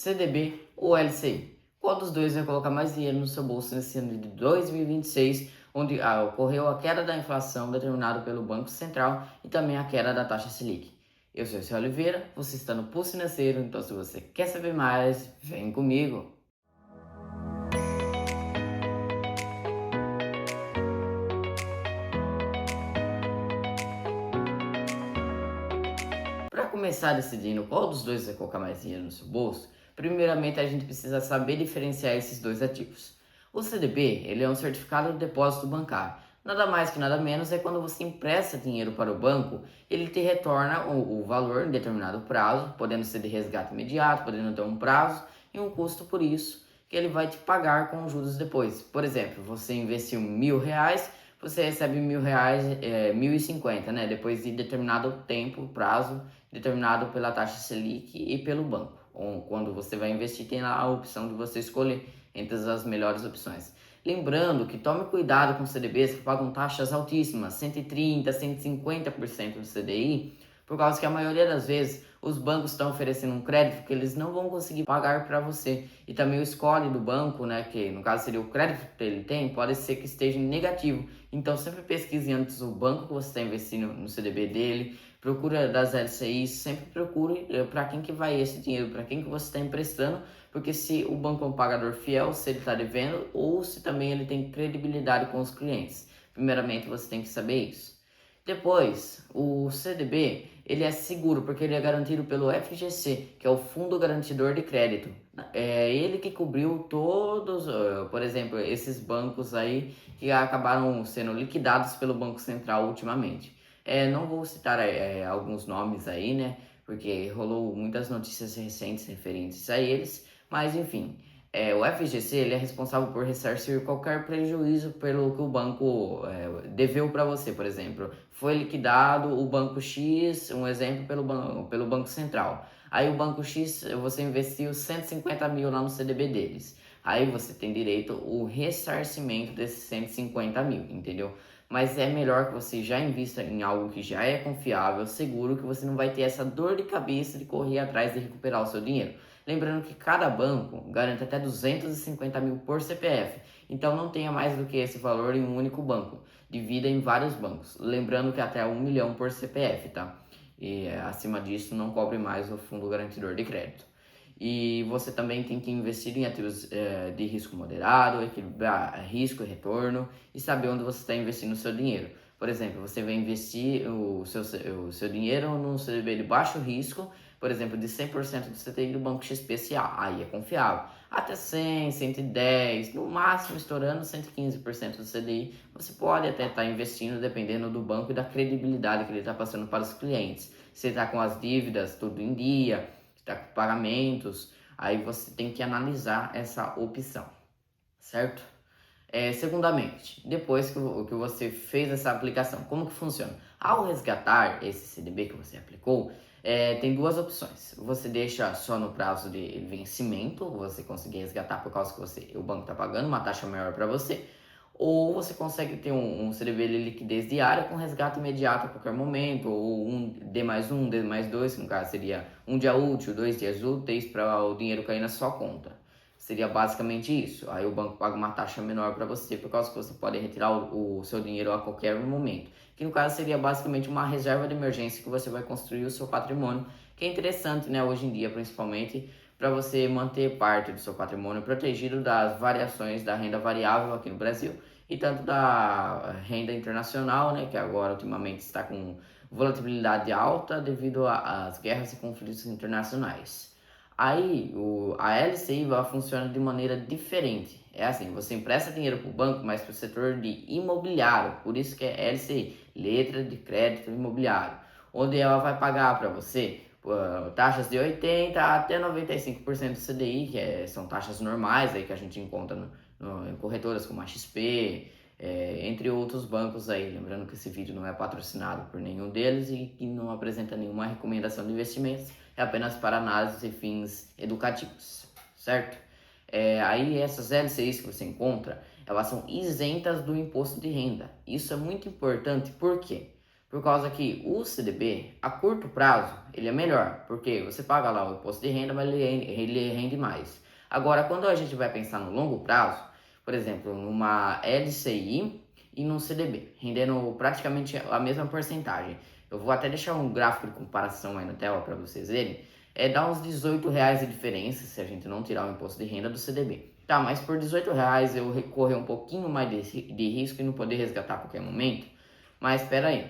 CDB ou LCI? Qual dos dois vai colocar mais dinheiro no seu bolso nesse ano de 2026, onde ocorreu a queda da inflação determinada pelo Banco Central e também a queda da taxa Selic? Eu sou o Céu Oliveira, você está no Pulso Financeiro, então se você quer saber mais, vem comigo! Para começar decidindo qual dos dois vai colocar mais dinheiro no seu bolso, primeiramente a gente precisa saber diferenciar esses dois ativos. O CDB, ele é um certificado de depósito bancário. Nada mais que nada menos é quando você empresta dinheiro para o banco, ele te retorna o valor em determinado prazo, podendo ser de resgate imediato, podendo ter um prazo e um custo por isso, que ele vai te pagar com juros depois. Por exemplo, você investiu R$ 1.000, você recebe R$ 1.000, 1.050, né? Depois de determinado tempo, prazo, determinado pela taxa Selic e pelo banco. Ou quando você vai investir, tem lá a opção de você escolher entre as melhores opções. Lembrando que tome cuidado com CDBs que pagam taxas altíssimas, 130%, 150% do CDI, por causa que a maioria das vezes os bancos estão oferecendo um crédito que eles não vão conseguir pagar para você. E também o score do banco, né, que no caso seria o crédito que ele tem, pode ser que esteja em negativo. Então sempre pesquise antes o banco que você está investindo no CDB dele, procura das LCIs, sempre procure para quem que vai esse dinheiro, para quem que você está emprestando, porque se o banco é um pagador fiel, se ele está devendo ou se também ele tem credibilidade com os clientes. Primeiramente você tem que saber isso. Depois, o CDB, ele é seguro porque ele é garantido pelo FGC, que é o Fundo Garantidor de Crédito. É ele que cobriu todos, por exemplo, esses bancos aí que acabaram sendo liquidados pelo Banco Central ultimamente. Não vou citar alguns nomes aí, né? Porque rolou muitas notícias recentes referentes a eles, mas enfim. O FGC ele é responsável por ressarcir qualquer prejuízo pelo que o banco deveu para você, por exemplo. Foi liquidado o banco X, um exemplo, pelo Banco Central. Aí o banco X, você investiu 150 mil lá no CDB deles. Aí você tem direito ao ressarcimento desses 150 mil, entendeu? Mas é melhor que você já invista em algo que já é confiável, seguro, que você não vai ter essa dor de cabeça de correr atrás de recuperar o seu dinheiro. Lembrando que cada banco garante até 250 mil por CPF, então não tenha mais do que esse valor em um único banco, divida em vários bancos. Lembrando que até 1 milhão por CPF, tá? E acima disso não cobre mais o Fundo Garantidor de Crédito. E você também tem que investir em ativos de risco moderado, equilibrar risco e retorno e saber onde você está investindo o seu dinheiro. Por exemplo, você vai investir o seu dinheiro num CDB de baixo risco, por exemplo, de 100% do CDI do Banco XPCA, aí é confiável. Até 100, 110, no máximo estourando 115% do CDI, você pode até estar investindo dependendo do banco e da credibilidade que ele está passando para os clientes. Se está com as dívidas tudo em dia, está com pagamentos, aí você tem que analisar essa opção, certo? Segundamente, depois que você fez essa aplicação, como que funciona? Ao resgatar esse CDB que você aplicou, tem duas opções. Você deixa só no prazo de vencimento, você conseguir resgatar por causa que o banco está pagando uma taxa maior para você, ou você consegue ter um CDB de liquidez diária com resgate imediato a qualquer momento, ou um D mais dois, que no caso seria um dia útil, 2 dias úteis para o dinheiro cair na sua conta. Seria basicamente isso. Aí o banco paga uma taxa menor para você, por causa que você pode retirar o seu dinheiro a qualquer momento. Que no caso seria basicamente uma reserva de emergência que você vai construir o seu patrimônio, que é interessante, né, hoje em dia, principalmente, para você manter parte do seu patrimônio protegido das variações da renda variável aqui no Brasil e tanto da renda internacional, né, que agora ultimamente está com volatilidade alta devido às guerras e conflitos internacionais. Aí a LCI funciona de maneira diferente. É assim, você empresta dinheiro para o banco, mas para o setor de imobiliário, por isso que é LCI, Letra de Crédito Imobiliário, onde ela vai pagar para você taxas de 80% até 95% do CDI, são taxas normais aí que a gente encontra em corretoras como a XP, entre outros bancos aí. Lembrando que esse vídeo não é patrocinado por nenhum deles e que não apresenta nenhuma recomendação de investimentos, é apenas para análise e fins educativos, certo? Aí essas LCIs que você encontra, elas são isentas do imposto de renda. Isso é muito importante, por quê? Por causa que o CDB, a curto prazo, ele é melhor, porque você paga lá o imposto de renda, mas ele rende mais. Agora, quando a gente vai pensar no longo prazo, por exemplo, numa LCI e num CDB, rendendo praticamente a mesma porcentagem. Eu vou até deixar um gráfico de comparação aí na tela para vocês verem. Dá uns R$ 18 de diferença se a gente não tirar o imposto de renda do CDB. Tá, mas por R$ 18 eu recorrer um pouquinho mais de risco e não poder resgatar a qualquer momento. Mas espera aí,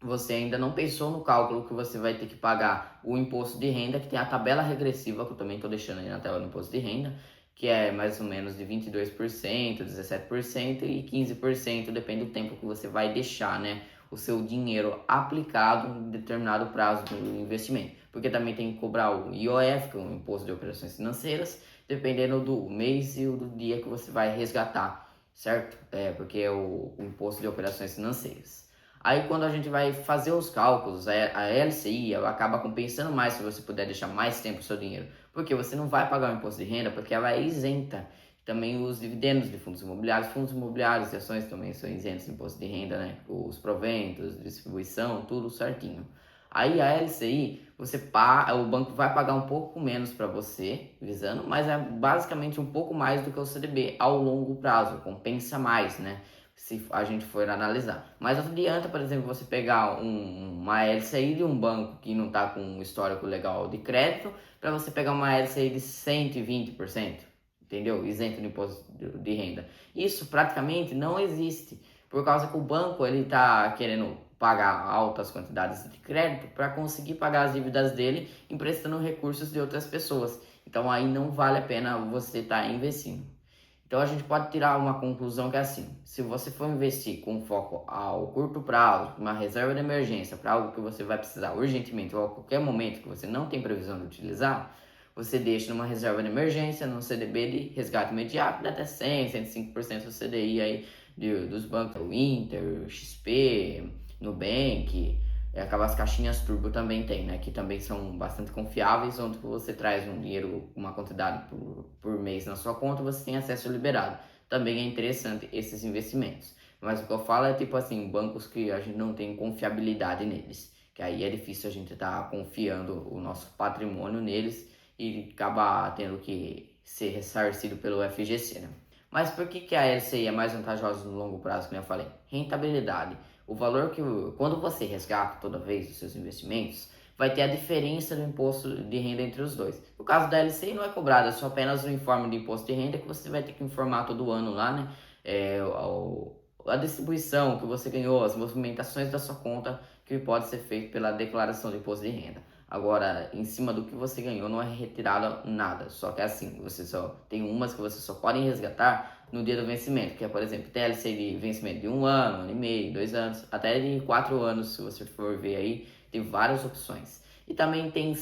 você ainda não pensou no cálculo que você vai ter que pagar o imposto de renda, que tem a tabela regressiva, que eu também estou deixando aí na tela do imposto de renda, que é mais ou menos de 22%, 17% e 15%, depende do tempo que você vai deixar, né, o seu dinheiro aplicado em determinado prazo do investimento. Porque também tem que cobrar o IOF, que é o Imposto de Operações Financeiras, dependendo do mês e do dia que você vai resgatar, certo? Porque é o Imposto de Operações Financeiras. Aí quando a gente vai fazer os cálculos, a LCI ela acaba compensando mais se você puder deixar mais tempo o seu dinheiro. Porque você não vai pagar o imposto de renda, porque ela é isenta. Também os dividendos de fundos imobiliários e ações também são isentos de imposto de renda, né? Os proventos, distribuição, tudo certinho. Aí a LCI, o banco vai pagar um pouco menos para você, visando, mas é basicamente um pouco mais do que o CDB ao longo prazo, compensa mais, né? Se a gente for analisar. Mas não adianta, por exemplo, você pegar uma LCI de um banco que não está com um histórico legal de crédito, para você pegar uma LCI de 120%, entendeu? Isento de imposto de renda. Isso praticamente não existe, por causa que o banco ele está querendo pagar altas quantidades de crédito para conseguir pagar as dívidas dele, emprestando recursos de outras pessoas. Então aí não vale a pena você estar investindo. Então a gente pode tirar uma conclusão que é assim: se você for investir com foco ao curto prazo, uma reserva de emergência para algo que você vai precisar urgentemente ou a qualquer momento que você não tem previsão de utilizar, você deixa numa reserva de emergência, num CDB de resgate imediato, de até 100, 105% do CDI aí dos bancos, o Inter, o XP, Nubank. Aquelas caixinhas turbo também tem, né? Que também são bastante confiáveis, onde você traz um dinheiro, uma quantidade por mês na sua conta, você tem acesso liberado. Também é interessante esses investimentos. Mas o que eu falo é tipo assim, bancos que a gente não tem confiabilidade neles. Que aí é difícil a gente estar confiando o nosso patrimônio neles e acabar tendo que ser ressarcido pelo FGC, né? Mas por que a LCI é mais vantajosa no longo prazo, como eu falei? Rentabilidade. O valor quando você resgata toda vez os seus investimentos, vai ter a diferença do imposto de renda entre os dois. No caso da LCI não é cobrado, é só apenas o informe de imposto de renda que você vai ter que informar todo ano lá, né? A distribuição que você ganhou, as movimentações da sua conta que pode ser feito pela declaração de imposto de renda. Agora, em cima do que você ganhou, não é retirado nada. Só que é assim, você só tem umas que você só pode resgatar no dia do vencimento, que é, por exemplo, TLC de vencimento de 1 ano, 1 ano e meio, 2 anos, até de 4 anos, se você for ver aí, tem várias opções. E também tem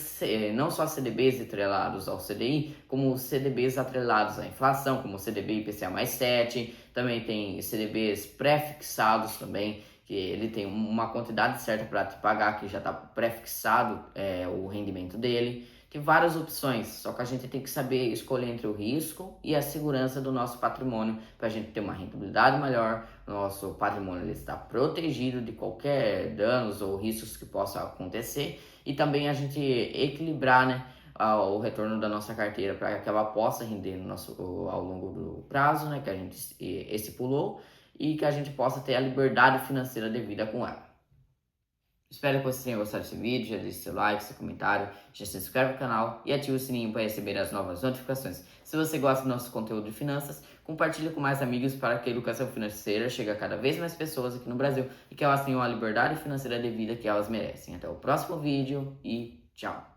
não só CDBs atrelados ao CDI, como CDBs atrelados à inflação, como o CDB IPCA mais 7, também tem CDBs pré-fixados também, que ele tem uma quantidade certa para te pagar, que já está pré-fixado o rendimento dele. Tem várias opções, só que a gente tem que saber escolher entre o risco e a segurança do nosso patrimônio para a gente ter uma rentabilidade melhor. Nosso patrimônio ele está protegido de qualquer danos ou riscos que possam acontecer e também a gente equilibrar, né, o retorno da nossa carteira para que ela possa render ao longo do prazo, né, que a gente estipulou, e que a gente possa ter a liberdade financeira devida com ela. Espero que vocês tenham gostado desse vídeo, já deixe seu like, seu comentário, já se inscreve no canal e ative o sininho para receber as novas notificações. Se você gosta do nosso conteúdo de finanças, compartilhe com mais amigos para que a educação financeira chegue a cada vez mais pessoas aqui no Brasil e que elas tenham a liberdade financeira devida que elas merecem. Até o próximo vídeo e tchau!